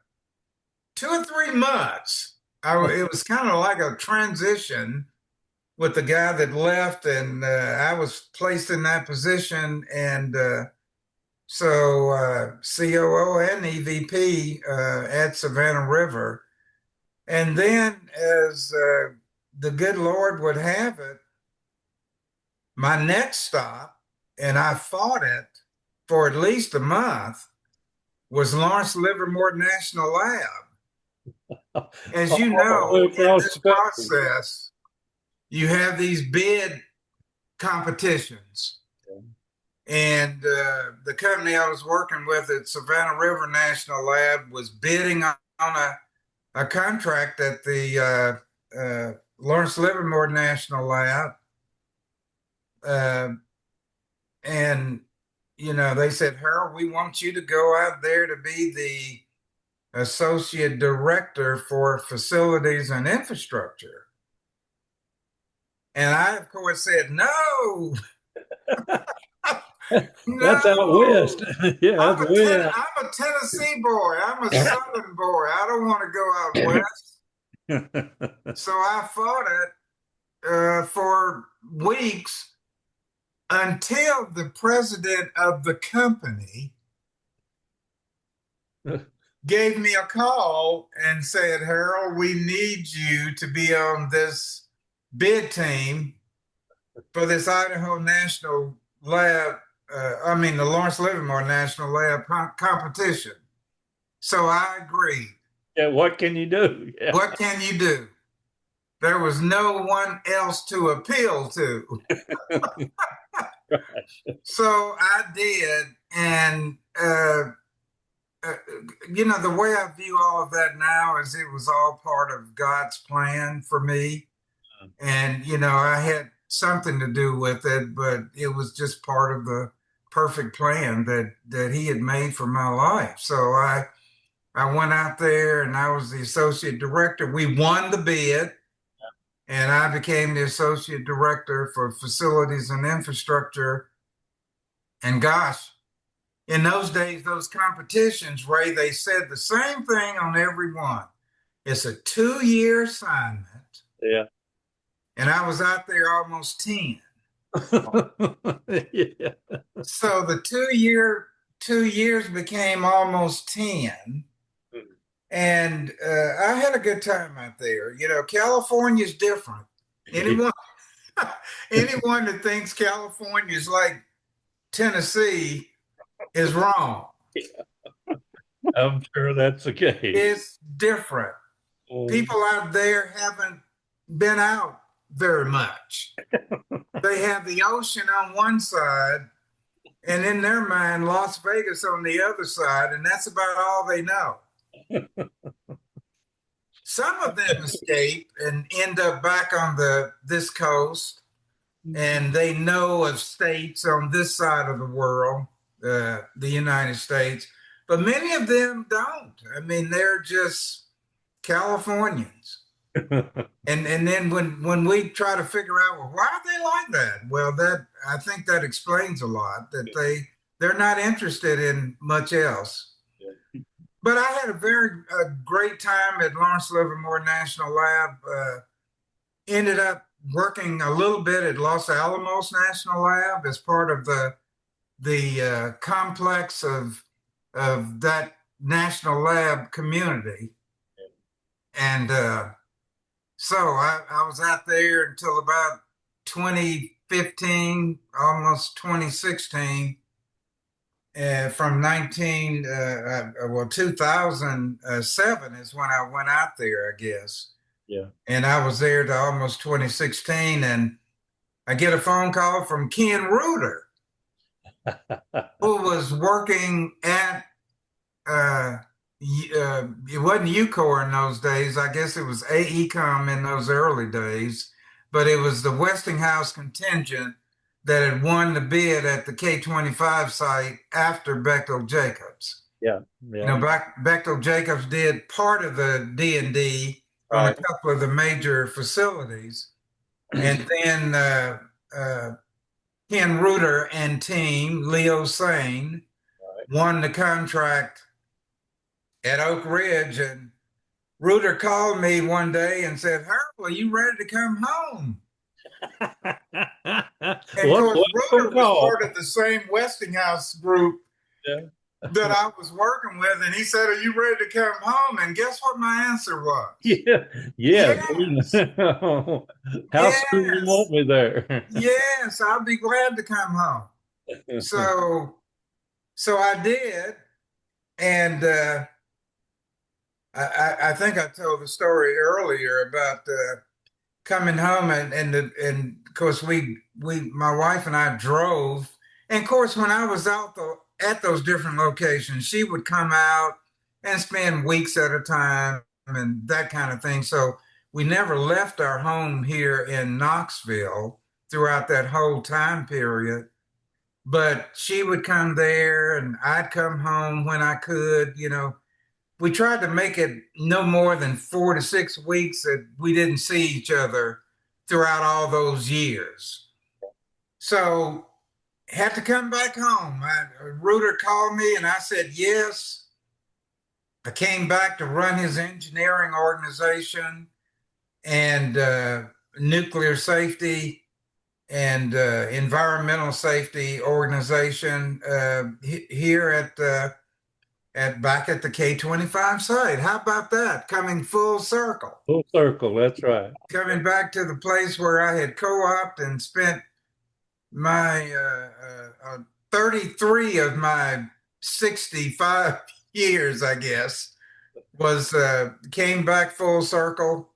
2 or 3 months. It was kind of like a transition with the guy that left, and I was placed in that position. And so COO and EVP at Savannah River. And then, as the good Lord would have it, my next stop, and I fought it for at least a month, was Lawrence Livermore National Lab. As you know, in this process, you have these bid competitions. And the company I was working with at Savannah River National Lab was bidding on a contract at the Lawrence Livermore National Lab. And, they said, Harold, we want you to go out there to be the associate director for facilities and infrastructure. And I, of course, said, no. That's out west. Yeah, I'm that's west. I'm a Tennessee boy. I'm a Southern boy. I don't want to go out west. So I fought it for weeks until the president of the company gave me a call and said, Harold, we need you to be on this bid team for this Idaho National Lab, the Lawrence Livermore National Lab competition. So I agreed. Yeah, what can you do? Yeah. What can you do? There was no one else to appeal to. So I did. And, the way I view all of that now is it was all part of God's plan for me. And, I had something to do with it, but it was just part of the perfect plan that he had made for my life. So I went out there and I was the associate director. We won the bid, and I became the associate director for facilities and infrastructure. And gosh, in those days, those competitions, Ray, they said the same thing on every one. It's a 2-year assignment. Yeah. And I was out there almost 10. Yeah. So the 2 years became almost 10. And I had a good time out there. California's different. Anyone that thinks California is like Tennessee is wrong. I'm sure that's the case. It's different. People out there haven't been out very much. They have the ocean on one side, and in their mind, Las Vegas on the other side, and that's about all they know. Some of them escape and end up back on this coast, and they know of states on this side of the world, the United States, but many of them don't. They're just Californians. And then when we try to figure out, well, why are they like that? Well, I think that explains a lot, that They're not interested in much else. Yeah. But I had a great time at Lawrence Livermore National Lab. Ended up working a little bit at Los Alamos National Lab as part of the complex of that national lab community. And so I was out there until about 2015, almost 2016. From 2007 is when I went out there, I guess. Yeah. And I was there to almost 2016, and I get a phone call from Ken Reuter, who was working at it wasn't UCOR in those days. I guess it was AECOM in those early days, but it was the Westinghouse contingent that had won the bid at the K-25 site after Bechtel Jacobs. Yeah. You know, Bechtel Jacobs did part of the D&D on a couple of the major facilities. And then Ken Reuter and team, Leo Sane, won the contract at Oak Ridge. And Reuter called me one day and said, "Harold, are you ready to come home?" And of course, Reuter was part of the same Westinghouse group that I was working with. And he said, "Are you ready to come home?" And guess what my answer was? Yeah. Yes. How soon do you want me there? Yes, I'll be glad to come home. So I did. And I think I told the story earlier about coming home, and of course my wife and I drove. And of course, when I was out at those different locations, she would come out and spend weeks at a time and that kind of thing. So we never left our home here in Knoxville throughout that whole time period. But she would come there and I'd come home when I could. You know, we tried to make it no more than 4 to 6 weeks that we didn't see each other throughout all those years. So had to come back home. Reuter called me and I said yes. I came back to run his engineering organization and nuclear safety and environmental safety organization here back at the K-25 site. How about that? Coming full circle. Full circle, that's right. Coming back to the place where I had co-opted and spent my 33 of my 65 years, I guess, came back full circle.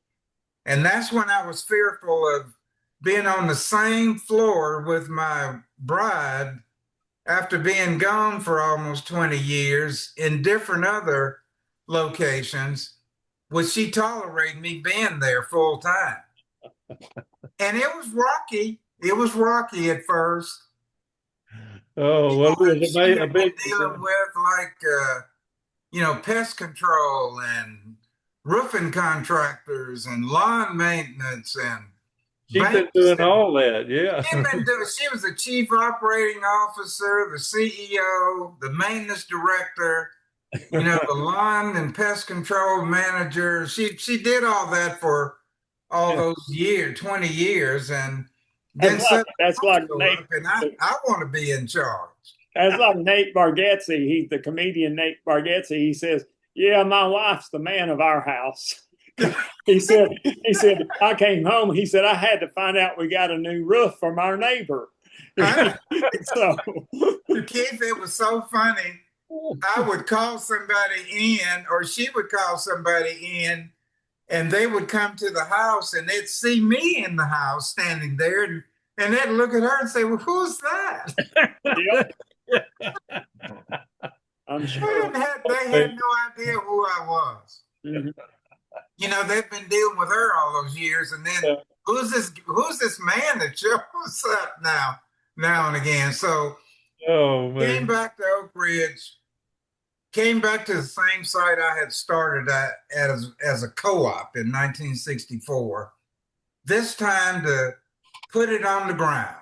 And that's when I was fearful of being on the same floor with my bride after being gone for almost 20 years in different other locations. Would she tolerate me being there full time? And it was rocky. It was rocky at first. Oh, well, it was a big dealing with pest control and roofing contractors and lawn maintenance, and she's been doing all that, yeah. She was the chief operating officer, the CEO, the maintenance director, the lawn and pest control manager. She did all that for all those years, 20 years, and then that's like Nate, and I want to be in charge. That's like Nate Bargatze. He's the comedian Nate Bargatze. He says, "Yeah, my wife's the man of our house." He said, I came home. He said, I had to find out we got a new roof from our neighbor. So, Keith, it was so funny. I would call somebody in, or she would call somebody in, and they would come to the house and they'd see me in the house standing there, and they'd look at her and say, "Well, who's that?" I'm sure they had no idea who I was. Mm-hmm. They've been dealing with her all those years, and then who's this man that shows up now and again? So came back to Oak Ridge, came back to the same site I had started at as a co-op in 1964. This time to put it on the ground,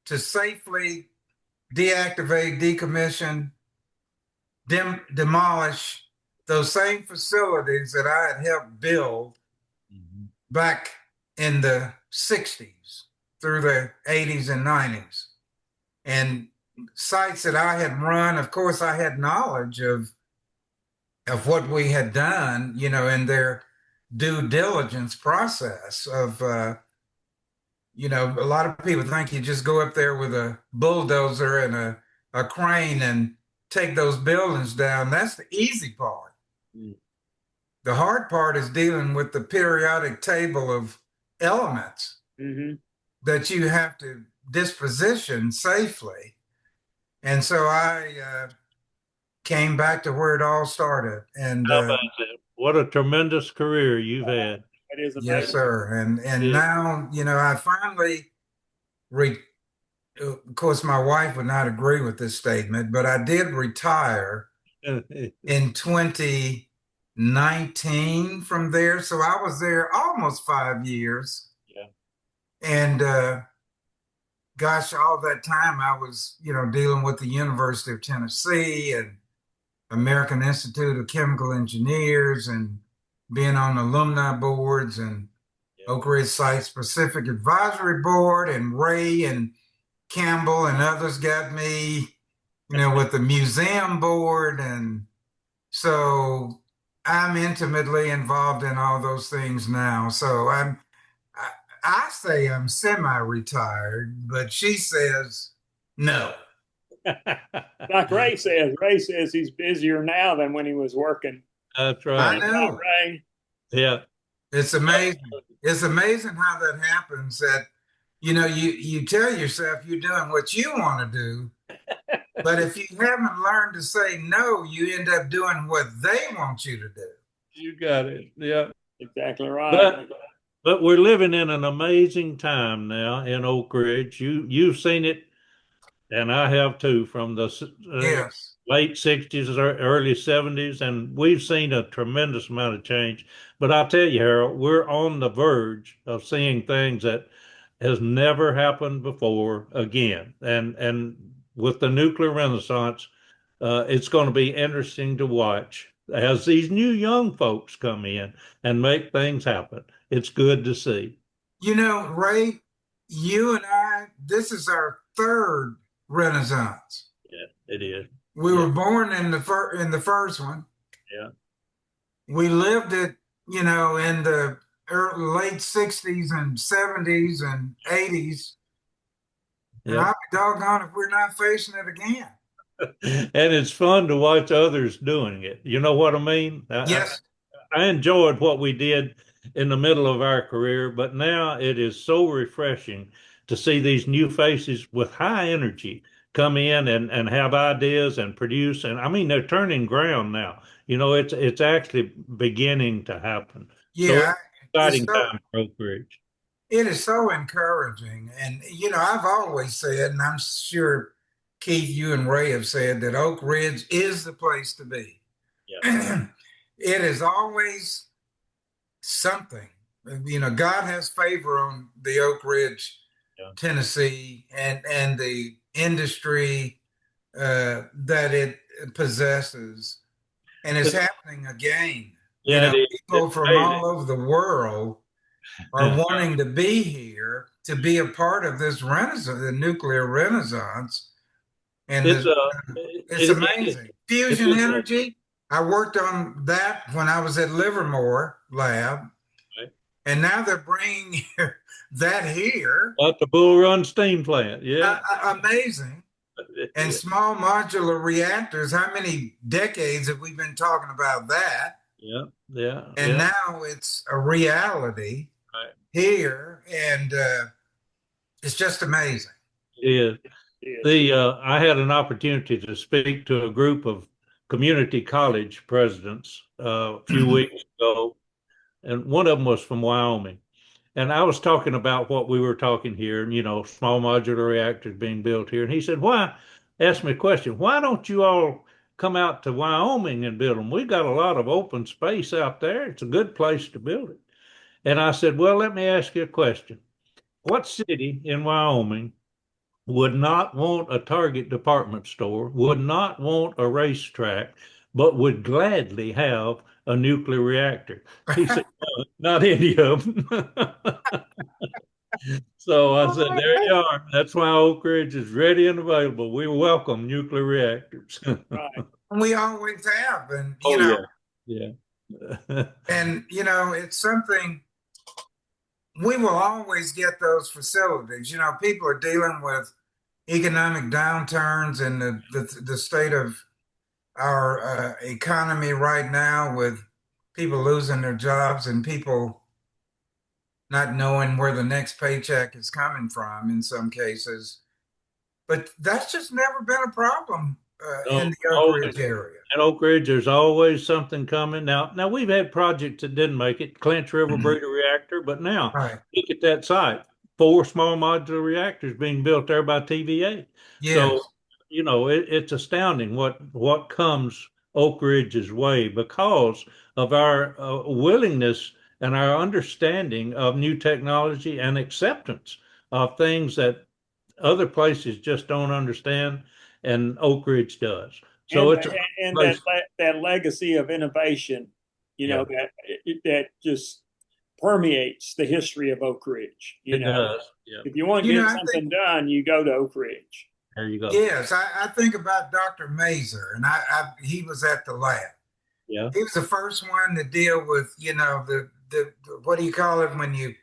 to safely deactivate, decommission, demolish those same facilities that I had helped build back in the 60s through the 80s and 90s. And sites that I had run, of course, I had knowledge of what we had done, in their due diligence process of, a lot of people think you just go up there with a bulldozer and a crane and take those buildings down. That's the easy part. Mm. The hard part is dealing with the periodic table of elements that you have to disposition safely. And so I came back to where it all started. And how about that? What a tremendous career you've had. It is amazing. Yes, sir. And now, I finally, of course, my wife would not agree with this statement, but I did retire in 2019 from there. So I was there almost 5 years. Yeah. And gosh, all that time I was, dealing with the University of Tennessee and American Institute of Chemical Engineers and being on alumni boards and Oak Ridge Site Specific Advisory Board, and Ray and Campbell and others got me, with the museum board. And so I'm intimately involved in all those things now. So I say I'm semi-retired, but she says no. Like Ray says he's busier now than when he was working. That's right. I know. Ray. Yeah. It's amazing. It's amazing how that happens, that, you tell yourself you're doing what you want to do, but if you haven't learned to say no, you end up doing what they want you to do. You got it. Yeah. Exactly right. But we're living in an amazing time now in Oak Ridge. You've seen it, and I have too, from the Yes. late 60s or early 70s, and we've seen a tremendous amount of change. But I'll tell you, Harold, we're on the verge of seeing things that has never happened before again. And with the nuclear renaissance, it's going to be interesting to watch as these new young folks come in and make things happen. It's good to see. Ray, you and I, this is our third Renaissance. Yeah, it is. We were born in the first one. Yeah. We lived it, in the late 60s and 70s and 80s. And I'll be doggone if we're not facing it again. And it's fun to watch others doing it. You know what I mean? Yes. I enjoyed what we did in the middle of our career, but now it is so refreshing to see these new faces with high energy come in and have ideas and produce. And I mean, they're turning ground now. It's actually beginning to happen. Yeah. So exciting time for Oak Ridge. It is so encouraging. And, I've always said, and I'm sure Keith, you and Ray have said, that Oak Ridge is the place to be. Yeah. It is always something. God has favor on the Oak Ridge, Tennessee, and the industry that it possesses. And it's happening again. Yeah, people from all over the world are wanting to be here to be a part of this renaissance, the nuclear renaissance. And it's amazing. Fusion energy. I worked on that when I was at Livermore Lab. Right. And now they're bringing that here. At the Bull Run steam plant. Yeah. Amazing. And small modular reactors. How many decades have we been talking about that? Yeah. And now it's a reality here. And it's just amazing. Yeah. I had an opportunity to speak to a group of community college presidents a few weeks ago, and one of them was from Wyoming. And I was talking about what we were talking here, and, small modular reactors being built here. And he said, asked me a question, why don't you all come out to Wyoming and build them? We got a lot of open space out there. It's a good place to build it. And I said, well, let me ask you a question. What city in Wyoming would not want a Target department store, would not want a racetrack, but would gladly have a nuclear reactor. He said, "No, not any of them." So I said, there you are. That's why Oak Ridge is ready and available. We welcome nuclear reactors. Right. We always have, and Oh, yeah. Yeah. and it's something we will always get those facilities. People are dealing with economic downturns and the state of our economy right now, with people losing their jobs and people not knowing where the next paycheck is coming from in some cases. But that's just never been a problem in No, the Oak always. Ridge area. At Oak Ridge, there's always something coming. Now we've had projects that didn't make it, Clinch River Breeder Reactor, but now Right. look at that site. 4 small modular reactors being built there by TVA. Yes. So, it's astounding what comes Oak Ridge's way because of our willingness and our understanding of new technology and acceptance of things that other places just don't understand, and Oak Ridge does. So And it's a and place. that legacy of innovation, Yeah, that just permeates the history of Oak Ridge. it does. Yeah, If you want to get I think, something done, you go to Oak Ridge. there you go. yes, I think about Dr. Mazer, and he was at the lab. Yeah, He was the first one to deal with, the what do you call it when you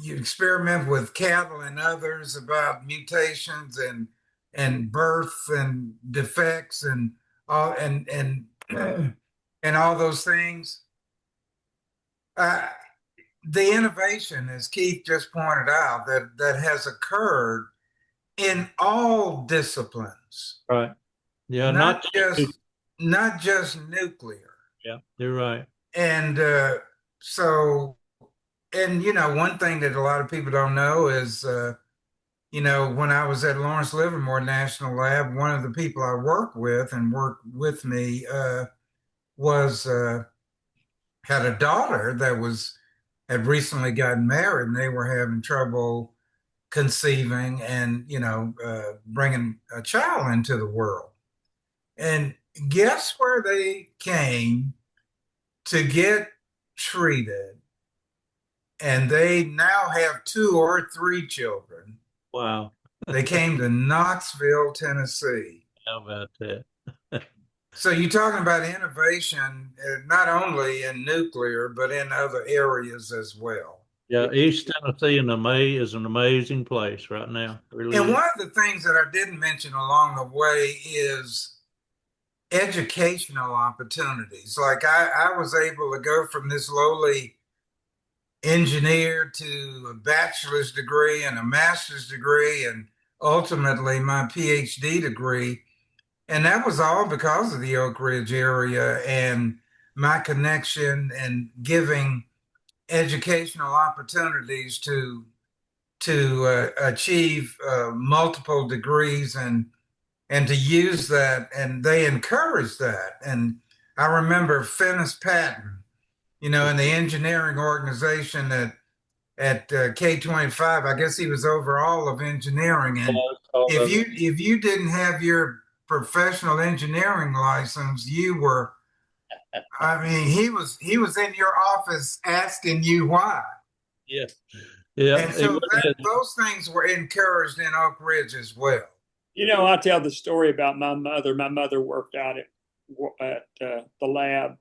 experiment with cattle and others about mutations and birth and defects and all and and all those things. Uh, the innovation, as Keith just pointed out, that has occurred in all disciplines, right. Yeah, not not just. just not just nuclear. Yeah, you're right. And so, and one thing that a lot of people don't know is, when I was at Lawrence Livermore National Lab, one of the people I worked with and worked with me was had a daughter that had recently gotten married, and they were having trouble conceiving and bringing a child into the world. And guess where they came to get treated? And they now have 2 or 3 children. Wow. They came to Knoxville, Tennessee. How about that? So you're talking about innovation, not only in nuclear, but in other areas as well. Yeah, East Tennessee is an amazing place right now. Really And is. one of the things that I didn't mention along the way is educational opportunities. Like I was able to go from this lowly engineer to a bachelor's degree and a master's degree and ultimately my PhD degree. And that was all because of the Oak Ridge area and my connection and giving educational opportunities to achieve multiple degrees and to use that, and they encourage that. And I remember Finis Patton, in the engineering organization at K25. I guess he was over all of engineering. And if you didn't have your professional engineering license, you were. I mean, he was in your office asking you why. Yeah, yeah. And so those things were encouraged in Oak Ridge as well. I tell the story about my mother. My mother worked out at the lab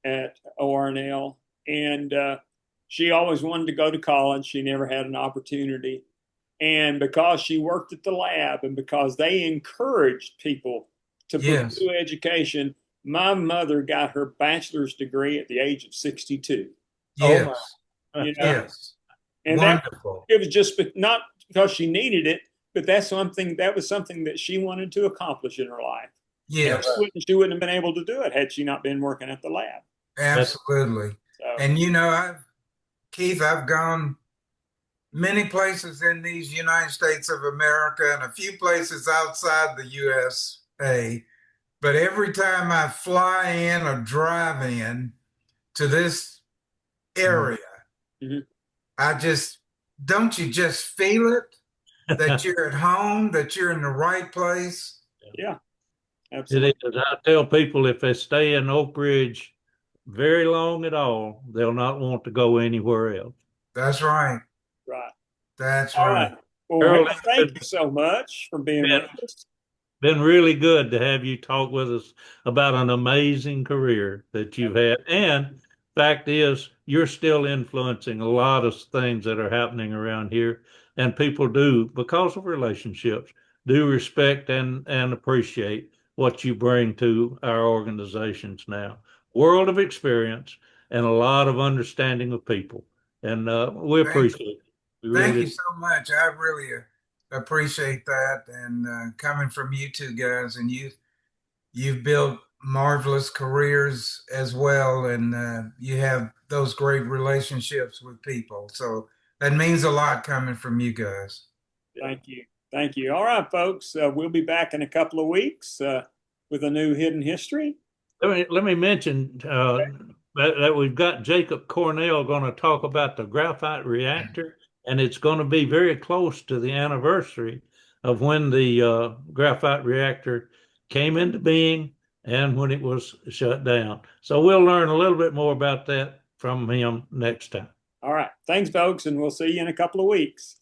at ORNL, and she always wanted to go to college. She never had an opportunity. And because she worked at the lab and because they encouraged people to pursue education, my mother got her bachelor's degree at the age of 62. Yes. Oh my, yes. And wonderful. It was just not because she needed it, but that was something that she wanted to accomplish in her life. Yes. She wouldn't have been able to do it had she not been working at the lab. Absolutely. So, and Keith, I've gone many places in these United States of America and a few places outside the USA. But every time I fly in or drive in to this area, don't you just feel it? that you're at home, that you're in the right place. Yeah, It absolutely. is. I tell people if they stay in Oak Ridge very long at all, they'll not want to go anywhere else. That's right. Right. That's All right. right. Well, Harold, Harold, thank you so much for being with it's us. been really good to have you talk with us about an amazing career that you've had. And fact is, you're still influencing a lot of things that are happening around here. And people do, because of relationships, do respect and appreciate what you bring to our organizations now. World of experience and a lot of understanding of people. And we Thank, appreciate it. We thank really you so much. I really appreciate that. And coming from you two guys, and you've built marvelous careers as well, and you have those great relationships with people. So that means a lot coming from you guys. Thank you. Thank you. All right, folks. We'll be back in a couple of weeks with a new hidden history. Let me mention that we've got Jacob Cornell going to talk about the graphite reactor, and it's going to be very close to the anniversary of when the graphite reactor came into being and when it was shut down. So we'll learn a little bit more about that from him next time. All right. Thanks, folks, and we'll see you in a couple of weeks.